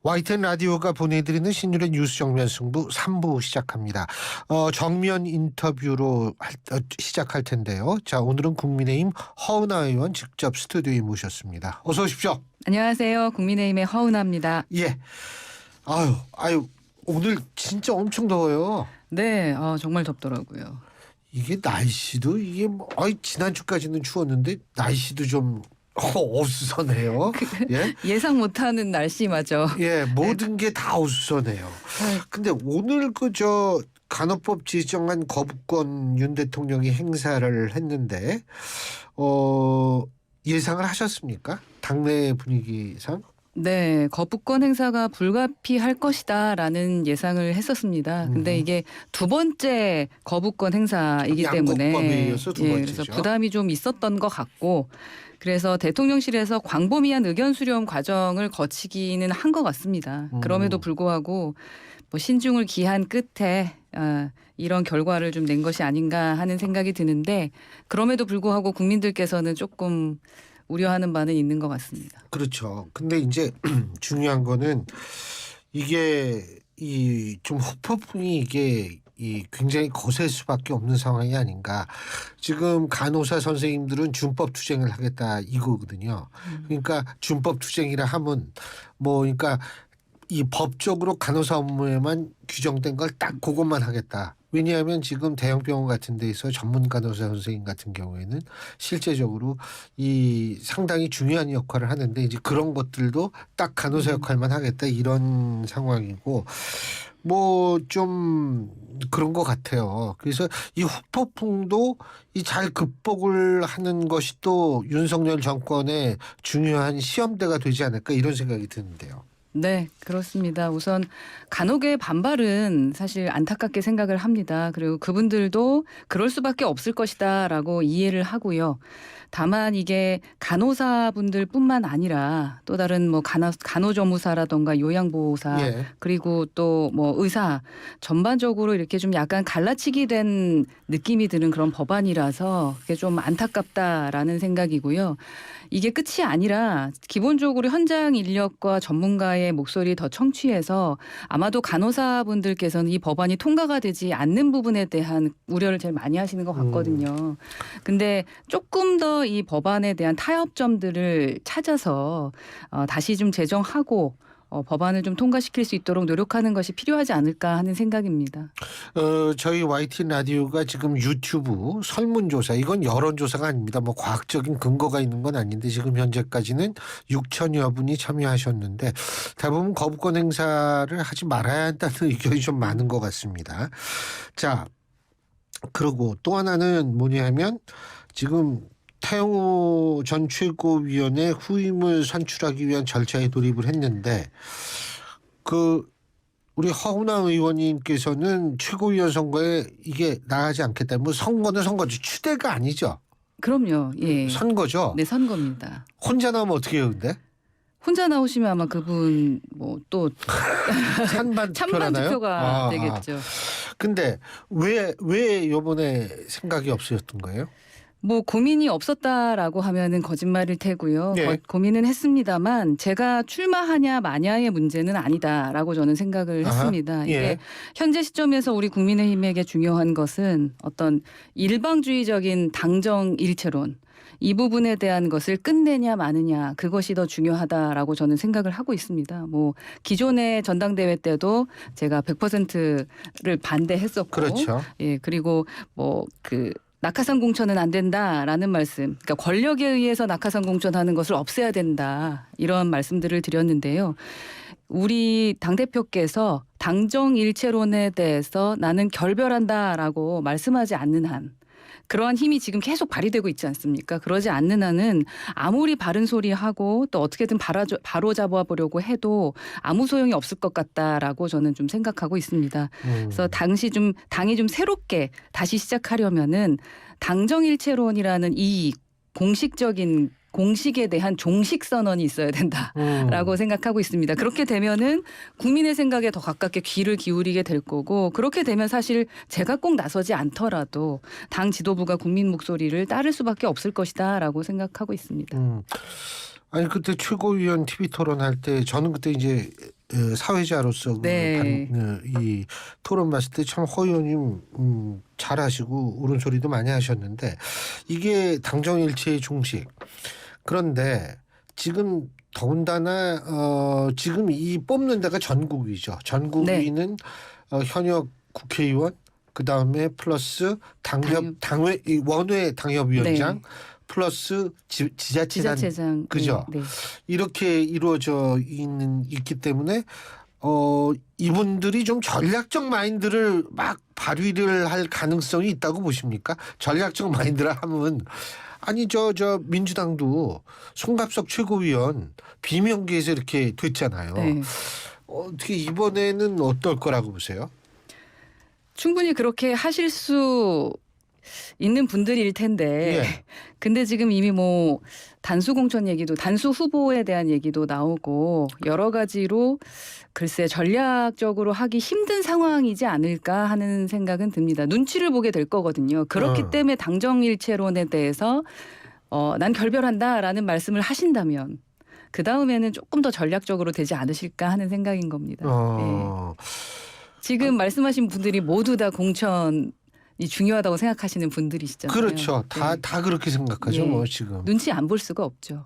YTN 라디오가 보내드리는 신율의 뉴스 정면 승부 3부 시작합니다. 정면 인터뷰로 시작할 텐데요. 자, 오늘은 국민의힘 허은하 의원 직접 스튜디오에 모셨습니다. 어서 오십시오. 안녕하세요. 국민의힘의 허은하입니다. 예. 아유, 오늘 진짜 엄청 더워요. 네, 정말 덥더라고요. 이게 날씨도 지난주까지는 추웠는데 날씨도 좀 어수선해요. 예? 예상 못하는 날씨마저. 예, 모든 게 다 어수선해요. 근데 오늘 간호법 지정한 거부권 윤 대통령이 행사를 했는데 예상을 하셨습니까? 당내 분위기상? 네, 거부권 행사가 불가피할 것이다라는 예상을 했었습니다. 근데 이게 두 번째 거부권 행사이기 때문에 양곡법에 이어서 두 번째죠. 그래서 부담이 좀 있었던 것 같고, 그래서 대통령실에서 광범위한 의견 수렴 과정을 거치기는 한 것 같습니다. 그럼에도 불구하고 신중을 기한 끝에 이런 결과를 좀 낸 것이 아닌가 하는 생각이 드는데, 그럼에도 불구하고 국민들께서는 조금 우려하는 바는 있는 것 같습니다. 그렇죠. 근데 이제 중요한 거는 이게 좀 후폭풍이 이게 굉장히 거셀 수밖에 없는 상황이 아닌가. 지금 간호사 선생님들은 준법 투쟁을 하겠다 이거거든요. 그러니까 준법 투쟁이라 하면 그러니까 이 법적으로 간호사 업무에만 규정된 걸 딱 그것만 하겠다. 왜냐하면 지금 대형 병원 같은 데서 전문 간호사 선생님 같은 경우에는 실제적으로 이 상당히 중요한 역할을 하는데 이제 그런 것들도 딱 간호사 역할만 하겠다 이런 상황이고 좀 그런 것 같아요. 그래서 이 후폭풍도 잘 극복을 하는 것이 또 윤석열 정권의 중요한 시험대가 되지 않을까 이런 생각이 드는데요. 네, 그렇습니다. 우선 간혹의 반발은 사실 안타깝게 생각을 합니다. 그리고 그분들도 그럴 수밖에 없을 것이다라고 이해를 하고요. 다만 이게 간호사분들뿐만 아니라 또 다른 간호조무사라던가 요양보호사 예. 그리고 또 의사 전반적으로 이렇게 좀 약간 갈라치기 된 느낌이 드는 그런 법안이라서 그게 좀 안타깝다라는 생각이고요. 이게 끝이 아니라 기본적으로 현장 인력과 전문가의 목소리 더 청취해서 아마도 간호사분들께서는 이 법안이 통과가 되지 않는 부분에 대한 우려를 제일 많이 하시는 것 같거든요. 근데 조금 더 이 법안에 대한 타협점들을 찾아서 다시 좀 제정하고 법안을 좀 통과시킬 수 있도록 노력하는 것이 필요하지 않을까 하는 생각입니다. 저희 YTN 라디오가 지금 유튜브 설문조사, 이건 여론조사가 아닙니다. 과학적인 근거가 있는 건 아닌데 지금 현재까지는 6천여 분이 참여하셨는데 대부분 거부권 행사를 하지 말아야 한다는 의견이 좀 많은 것 같습니다. 자, 그리고 또 하나는 뭐냐면 지금 태영호 전 최고위원의 후임을 선출하기 위한 절차에 돌입을 했는데 우리 허은하 의원님께서는 최고위원 선거에 이게 나가지 않겠다. 선거는 선거죠. 추대가 아니죠. 그럼요. 예. 선거죠. 네, 선거입니다. 혼자 나오면 어떻게 해요, 근데? 혼자 나오시면 아마 그분 또 찬반 투표가 되겠죠. 근데 왜 이번에 생각이 없으셨던 거예요? 고민이 없었다라고 하면은 거짓말일 테고요. 네. 고민은 했습니다만 제가 출마하냐 마냐의 문제는 아니다라고 저는 생각을 했습니다. 이게 예. 현재 시점에서 우리 국민의힘에게 중요한 것은 어떤 일방주의적인 당정 일체론, 이 부분에 대한 것을 끝내냐 마느냐, 그것이 더 중요하다라고 저는 생각을 하고 있습니다. 기존의 전당대회 때도 제가 100%를 반대했었고, 그렇죠. 예, 그리고 낙하산 공천은 안 된다라는 말씀, 그러니까 권력에 의해서 낙하산 공천하는 것을 없애야 된다, 이런 말씀들을 드렸는데요. 우리 당대표께서 당정 일체론에 대해서 나는 결별한다라고 말씀하지 않는 한, 그러한 힘이 지금 계속 발휘되고 있지 않습니까? 그러지 않는 한은 아무리 바른 소리 하고 또 어떻게든 바로 잡아보려고 해도 아무 소용이 없을 것 같다라고 저는 좀 생각하고 있습니다. 그래서 당이 좀 새롭게 다시 시작하려면은 당정일체론이라는 이 공식에 대한 종식 선언이 있어야 된다라고 생각하고 있습니다. 그렇게 되면은 국민의 생각에 더 가깝게 귀를 기울이게 될 거고, 그렇게 되면 사실 제가 꼭 나서지 않더라도 당 지도부가 국민 목소리를 따를 수밖에 없을 것이다라고 생각하고 있습니다. 아니 그때 최고위원 TV 토론할 때 저는 그때 이제 사회자로서 네. 이 토론 봤을 때 참 허 의원님 잘하시고 옳은 소리도 많이 하셨는데 이게 당정일체의 종식. 그런데 지금 더군다나 지금 이 뽑는 데가 전국위죠. 전국위는 현역 국회의원 그다음에 플러스 당회 원외 당협위원장 네. 플러스 지자체장 지자체장 그죠? 네. 이렇게 이루어져 있기 때문에 이분들이 좀 전략적 마인드를 막 발휘를 할 가능성이 있다고 보십니까? 전략적 마인드를 하면 아니 저 민주당도 송갑석 최고위원 비명계에서 이렇게 됐잖아요. 네. 어떻게 이번에는 어떨 거라고 보세요? 충분히 그렇게 하실 수 있는 분들일 텐데 예. 근데 지금 이미 뭐 단수 공천 얘기도 단수 후보에 대한 얘기도 나오고 여러 가지로 글쎄 전략적으로 하기 힘든 상황이지 않을까 하는 생각은 듭니다. 눈치를 보게 될 거거든요. 그렇기 때문에 당정일체론에 대해서 난 결별한다라는 말씀을 하신다면 그다음에는 조금 더 전략적으로 되지 않으실까 하는 생각인 겁니다. 예. 지금 말씀하신 분들이 모두 다 공천이 중요하다고 생각하시는 분들이시잖아요. 그렇죠. 다 네. 그렇게 생각하죠. 예. 뭐 지금. 눈치 안 볼 수가 없죠.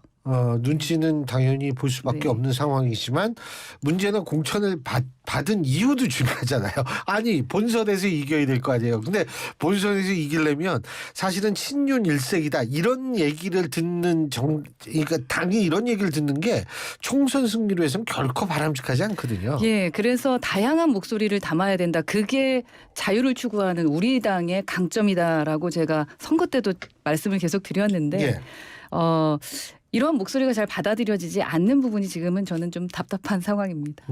눈치는 당연히 볼 수밖에 네. 없는 상황이지만 문제는 공천을 받은 이유도 중요하잖아요. 아니 본선에서 이겨야 될 거 아니에요. 근데 본선에서 이기려면 사실은 친윤 일색이다 이런 얘기를 듣는 그러니까 당이 이런 얘기를 듣는 게 총선 승리로 해서는 결코 바람직하지 않거든요. 예, 그래서 다양한 목소리를 담아야 된다. 그게 자유를 추구하는 우리 당의 강점이다라고 제가 선거 때도 말씀을 계속 드렸는데 예. 이런 목소리가 잘 받아들여지지 않는 부분이 지금은 저는 좀 답답한 상황입니다.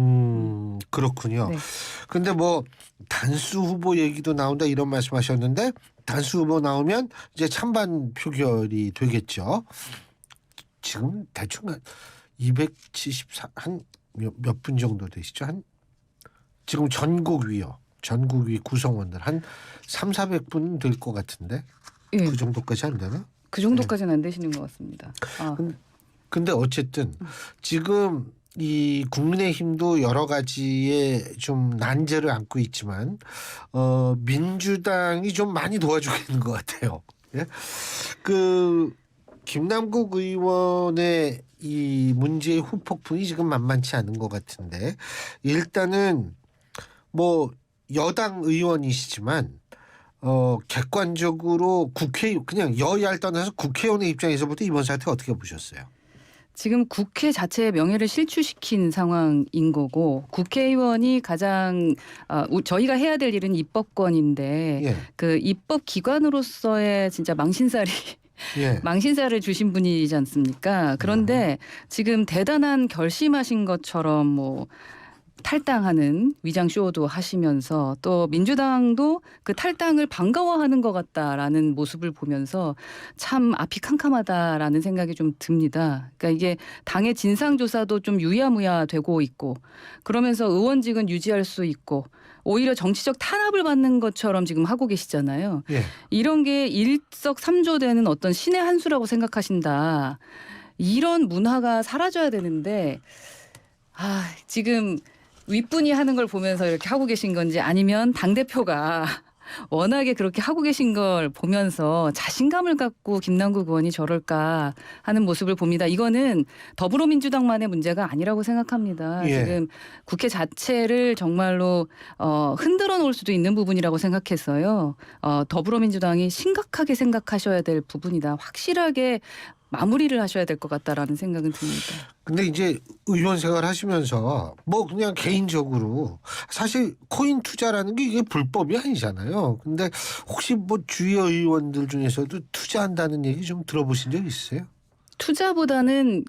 그렇군요. 네. 근데 뭐 단수 후보 얘기도 나온다 이런 말씀하셨는데 단수 후보 나오면 이제 찬반 표결이 되겠죠. 지금 대충 274 한 몇 분 정도 되시죠? 한 지금 전국위 구성원들 한 300-400분 될 것 같은데 예, 그 정도까지 안 되나? 그 정도까지는 안 되시는 것 같습니다. 근데 어쨌든 지금 이 국민의힘도 여러 가지의 좀 난제를 안고 있지만 민주당이 좀 많이 도와주고 있는 것 같아요. 예? 그 김남국 의원의 이 문제의 후폭풍이 지금 만만치 않은 것 같은데 일단은 뭐 여당 의원이시지만 객관적으로 그냥 여야를 떠나서 국회의원의 입장에서부터 이번 사태 어떻게 보셨어요? 지금 국회 자체의 명예를 실추시킨 상황인 거고 국회의원이 가장 저희가 해야 될 일은 입법권인데 예. 그 입법 기관으로서의 진짜 예. 망신살을 주신 분이지 않습니까? 그런데 지금 대단한 결심하신 것처럼 뭐 탈당하는 위장 쇼도 하시면서 또 민주당도 그 탈당을 반가워하는 것 같다라는 모습을 보면서 참 앞이 캄캄하다라는 생각이 좀 듭니다. 그러니까 이게 당의 진상조사도 좀 유야무야 되고 있고 그러면서 의원직은 유지할 수 있고 오히려 정치적 탄압을 받는 것처럼 지금 하고 계시잖아요. 예. 이런 게 일석삼조되는 어떤 신의 한 수라고 생각하신다. 이런 문화가 사라져야 되는데 지금 윗분이 하는 걸 보면서 이렇게 하고 계신 건지 아니면 당대표가 워낙에 그렇게 하고 계신 걸 보면서 자신감을 갖고 김남국 의원이 저럴까 하는 모습을 봅니다. 이거는 더불어민주당만의 문제가 아니라고 생각합니다. 예. 지금 국회 자체를 정말로 흔들어 놓을 수도 있는 부분이라고 생각해서요. 더불어민주당이 심각하게 생각하셔야 될 부분이다. 확실하게 마무리를 하셔야 될 것 같다라는 생각은 듭니다. 근데 이제 의원 생활 하시면서 뭐 그냥 개인적으로 사실 코인 투자라는 게 이게 불법이 아니잖아요. 근데 혹시 뭐 주위 의원들 중에서도 투자한다는 얘기 좀 들어보신 적 있어요? 투자보다는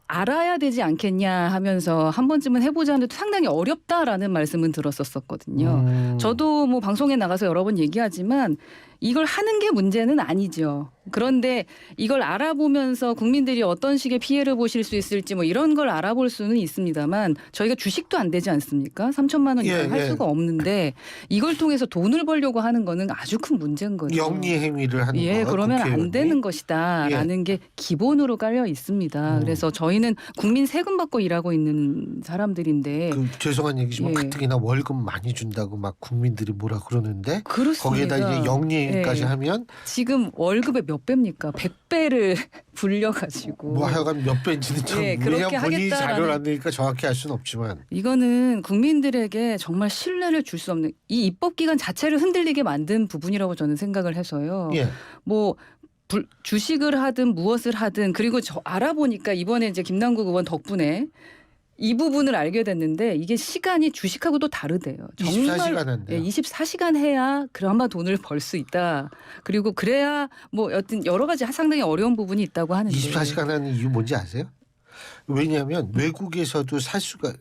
알아야 되지 않겠냐 하면서 한 번쯤은 해보자는데 상당히 어렵다라는 말씀은 들었었거든요. 저도 뭐 방송에 나가서 여러 번 얘기하지만 이걸 하는 게 문제는 아니죠. 그런데 이걸 알아보면서 국민들이 어떤 식의 피해를 보실 수 있을지 뭐 이런 걸 알아볼 수는 있습니다만 저희가 주식도 안 되지 않습니까? 3천만 원 이상 할 수가 없는데 이걸 통해서 돈을 벌려고 하는 거는 아주 큰 문제인 거죠. 영리 행위를 하는 거. 그러면 국회의원이. 안 되는 것이다라는 게 기본으로 깔려 있습니다. 그래서 저희는 국민 세금 받고 일하고 있는 사람들인데 죄송한 얘기지만 예. 가뜩이나 월급 많이 준다고 막 국민들이 뭐라 그러는데 그렇습니다. 거기에다 이제 영리 행위까지 하면 지금 월급의 몇 배입니까? 100배를 불려가지고 뭐 하여간 몇 배인지는 좀 예, 왜냐면 그렇게 본인이 하겠다라는- 자료를 안 내니까 정확히 알 수는 없지만 이거는 국민들에게 정말 신뢰를 줄 수 없는 이 입법기관 자체를 흔들리게 만든 부분이라고 저는 생각을 해서요. 예. 뭐 주식을 하든 무엇을 하든 그리고 저 알아보니까 이번에 이제 김남국 의원 덕분에 이 부분을 알게 됐는데 이게 시간이 주식하고도 다르대요. 24시간 한대요. 24시간 해야 그나마 돈을 벌 수 있다. 그리고 그래야 뭐 여튼 여러 가지 상당히 어려운 부분이 있다고 하는데 24시간 하는 이유 뭔지 아세요? 왜냐하면 외국에서도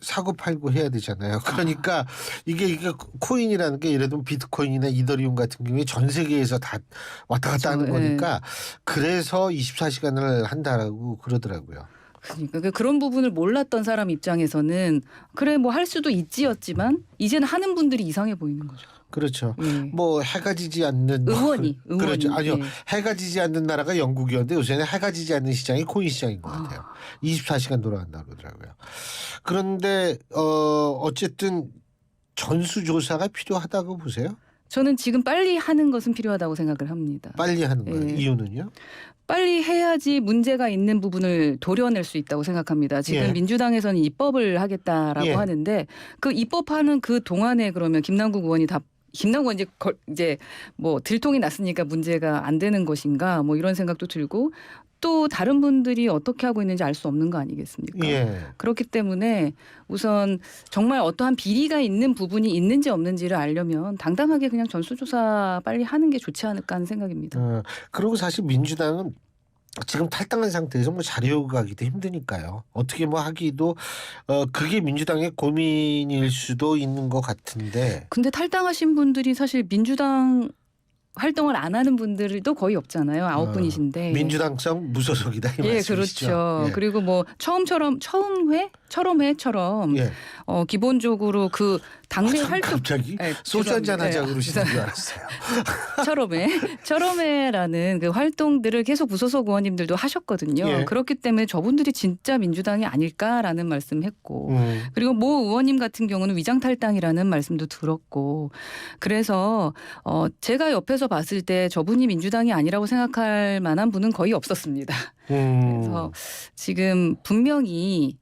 사고 팔고 해야 되잖아요. 그러니까 이게 코인이라는 게 예를 들면 비트코인이나 이더리움 같은 경우에 전 세계에서 다 왔다 갔다 하는 거니까 그래서 24시간을 한다라고 그러더라고요. 그러니까 그런 부분을 몰랐던 사람 입장에서는 그래 뭐 할 수도 있지였지만 이제는 하는 분들이 이상해 보이는 거죠. 그렇죠. 예. 뭐 해가 지지 않는 의원이 그렇죠. 아니요. 예. 해가 지지 않는 나라가 영국이었는데 요새는 해가 지지 않는 시장이 코인 시장인 것 같아요. 24시간 돌아간다고 그러더라고요. 그런데 어쨌든 전수조사가 필요하다고 보세요? 저는 지금 빨리 하는 것은 필요하다고 생각을 합니다. 빨리 하는 거예요. 예. 이유는요? 빨리 해야지 문제가 있는 부분을 도려낼 수 있다고 생각합니다. 지금 예. 민주당에서는 입법을 하겠다라고 예. 하는데 그 입법하는 그 동안에 그러면 김남국 의원이 김남국 의원 이제 뭐 들통이 났으니까 문제가 안 되는 것인가 뭐 이런 생각도 들고 또 다른 분들이 어떻게 하고 있는지 알 수 없는 거 아니겠습니까? 예. 그렇기 때문에 우선 정말 어떠한 비리가 있는 부분이 있는지 없는지를 알려면 당당하게 그냥 전수조사 빨리 하는 게 좋지 않을까 하는 생각입니다. 그리고 사실 민주당은 지금 탈당한 상태에서 뭐 자료가기도 힘드니까요. 어떻게 뭐 하기도 그게 민주당의 고민일 수도 있는 것 같은데. 근데 탈당하신 분들이 사실 민주당 활동을 안 하는 분들도 거의 없잖아요. 9분이신데. 민주당성 무소속이다 이 예, 말씀이시죠. 그렇죠. 예. 그리고 뭐 처음처럼 예. 기본적으로 그 당내 활동 갑자기 예, 소주 한잔 하자고 죄송합니다. 그러시는 줄 알았어요. 철험회라는 그 활동들을 계속 무소속 의원님들도 하셨거든요. 예. 그렇기 때문에 저분들이 진짜 민주당이 아닐까라는 말씀했고 그리고 모 의원님 같은 경우는 위장탈당이라는 말씀도 들었고 그래서 제가 옆에서 봤을 때 저분이 민주당이 아니라고 생각할 만한 분은 거의 없었습니다. 그래서 지금 분명히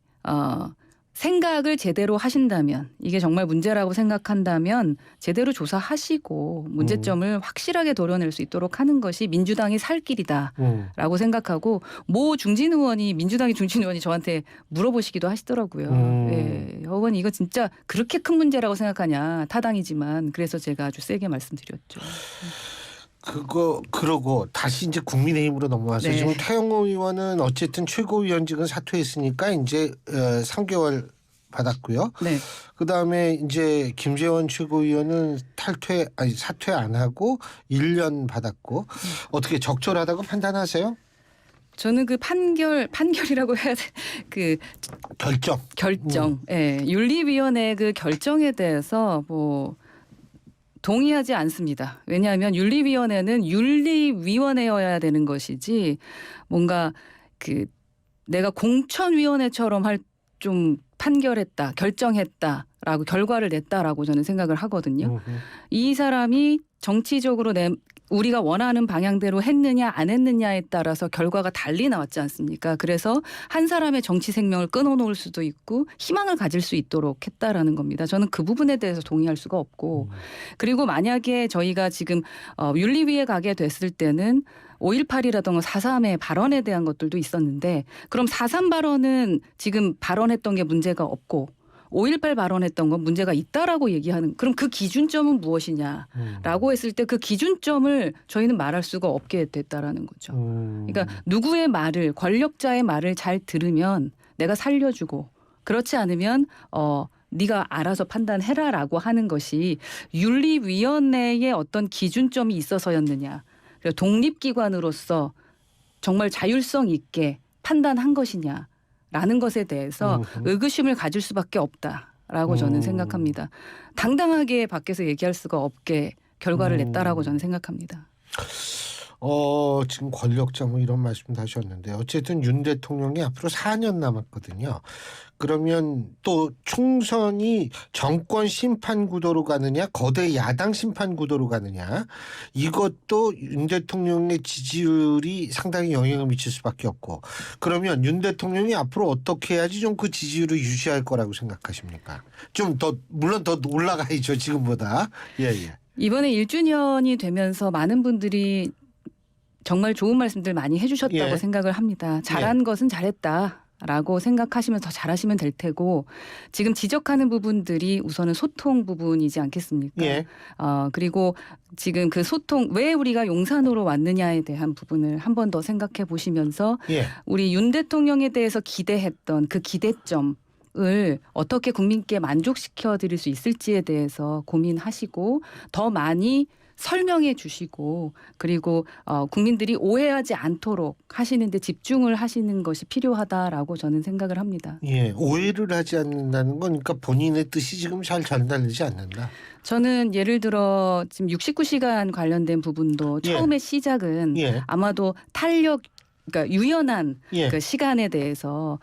생각을 제대로 하신다면 이게 정말 문제라고 생각한다면 제대로 조사하시고 문제점을 확실하게 도려낼 수 있도록 하는 것이 민주당이 살 길이다라고 생각하고 모 중진 의원이 민주당의 중진 의원이 저한테 물어보시기도 하시더라고요. 예, 의원 이거 진짜 그렇게 큰 문제라고 생각하냐 타당이지만 그래서 제가 아주 세게 말씀드렸죠. 그러고 다시 이제 국민의힘으로 넘어와서 네. 지금 태영호 의원은 어쨌든 최고위원직은 사퇴했으니까 이제 3개월 받았고요. 네. 그 다음에 이제 김재원 최고위원은 사퇴 안 하고 1년 받았고 어떻게 적절하다고 판단하세요? 저는 그 판결이라고 해야 돼. 그 결정. 예. 윤리위원회 그 결정에 대해서 뭐 동의하지 않습니다. 왜냐하면 윤리위원회는 윤리위원회여야 되는 것이지 뭔가 그 내가 공천위원회처럼 좀 판결했다, 결정했다라고 결과를 냈다라고 저는 생각을 하거든요. 이 사람이 정치적으로 우리가 원하는 방향대로 했느냐 안 했느냐에 따라서 결과가 달리 나왔지 않습니까? 그래서 한 사람의 정치 생명을 끊어놓을 수도 있고 희망을 가질 수 있도록 했다라는 겁니다. 저는 그 부분에 대해서 동의할 수가 없고 그리고 만약에 저희가 지금 윤리위에 가게 됐을 때는 5.18이라든가 4.3의 발언에 대한 것들도 있었는데 그럼 4.3 발언은 지금 발언했던 게 문제가 없고 5.18 발언했던 건 문제가 있다라고 얘기하는 그럼 그 기준점은 무엇이냐라고 했을 때 그 기준점을 저희는 말할 수가 없게 됐다라는 거죠. 그러니까 누구의 말을 권력자의 말을 잘 들으면 내가 살려주고 그렇지 않으면 네가 알아서 판단해라라고 하는 것이 윤리위원회의 어떤 기준점이 있어서였느냐. 독립기관으로서 정말 자율성 있게 판단한 것이냐라는 것에 대해서 의구심을 가질 수밖에 없다라고 저는 생각합니다. 당당하게 밖에서 얘기할 수가 없게 결과를 냈다라고 저는 생각합니다. 지금 권력자 뭐 이런 말씀도 하셨는데 어쨌든 윤 대통령이 앞으로 4년 남았거든요. 그러면 또 총선이 정권 심판 구도로 가느냐 거대 야당 심판 구도로 가느냐 이것도 윤 대통령의 지지율이 상당히 영향을 미칠 수밖에 없고 그러면 윤 대통령이 앞으로 어떻게 해야지 좀 그 지지율을 유지할 거라고 생각하십니까? 좀 더 물론 더 올라가야죠 지금보다. 예. 이번에 1주년이 되면서 많은 분들이 정말 좋은 말씀들 많이 해주셨다고 예. 생각을 합니다. 잘한 것은 잘했다라고 생각하시면 더 잘하시면 될 테고 지금 지적하는 부분들이 우선은 소통 부분이지 않겠습니까? 예. 그리고 지금 그 소통 왜 우리가 용산으로 왔느냐에 대한 부분을 한 번 더 생각해 보시면서 예. 우리 윤 대통령에 대해서 기대했던 그 기대점 을 어떻게 국민께 만족시켜 드릴 수 있을지에 대해서 고민하시고 더 많이 설명해 주시고 그리고 국민들이 오해하지 않도록 하시는 데 집중을 하시는 것이 필요하다라고 저는 생각을 합니다. 예, 오해를 하지 않는다는 건 그러니까 본인의 뜻이 지금 잘 전달되지 않는다. 저는 예를 들어 지금 69시간 관련된 부분도 예. 처음에 시작은 예. 아마도 그러니까 유연한 예. 그 시간에 대해서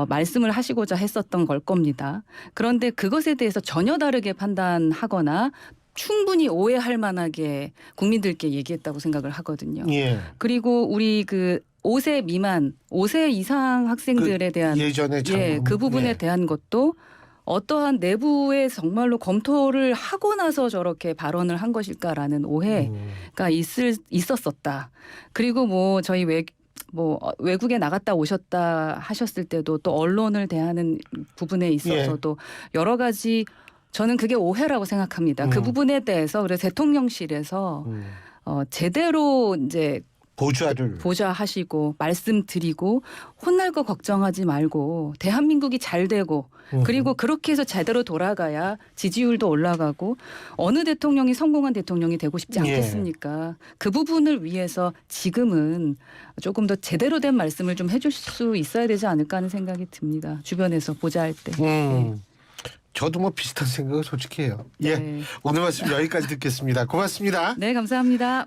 말씀을 하시고자 했었던 걸 겁니다. 그런데 그것에 대해서 전혀 다르게 판단하거나 충분히 오해할 만하게 국민들께 얘기했다고 생각을 하거든요. 예. 그리고 우리 그 5세 미만, 5세 이상 학생들에 대한 예전에 그 부분에 대한 것도 어떠한 내부에 정말로 검토를 하고 나서 저렇게 발언을 한 것일까라는 오해가 있었었다. 그리고 뭐 저희 외국에 나갔다 오셨다 하셨을 때도 또 언론을 대하는 부분에 있어서도 여러 가지 저는 그게 오해라고 생각합니다. 그 부분에 대해서 그래서 대통령실에서 제대로 이제 보좌하시고 말씀드리고 혼날 거 걱정하지 말고 대한민국이 잘 되고 그리고 그렇게 해서 제대로 돌아가야 지지율도 올라가고 어느 대통령이 성공한 대통령이 되고 싶지 않겠습니까? 그 부분을 위해서 지금은 조금 더 제대로 된 말씀을 좀 해줄 수 있어야 되지 않을까 하는 생각이 듭니다. 주변에서 보좌할 때. 저도 뭐 비슷한 생각을 솔직히 해요. 예. 네. 오늘 말씀 여기까지 듣겠습니다. 고맙습니다. 네, 감사합니다.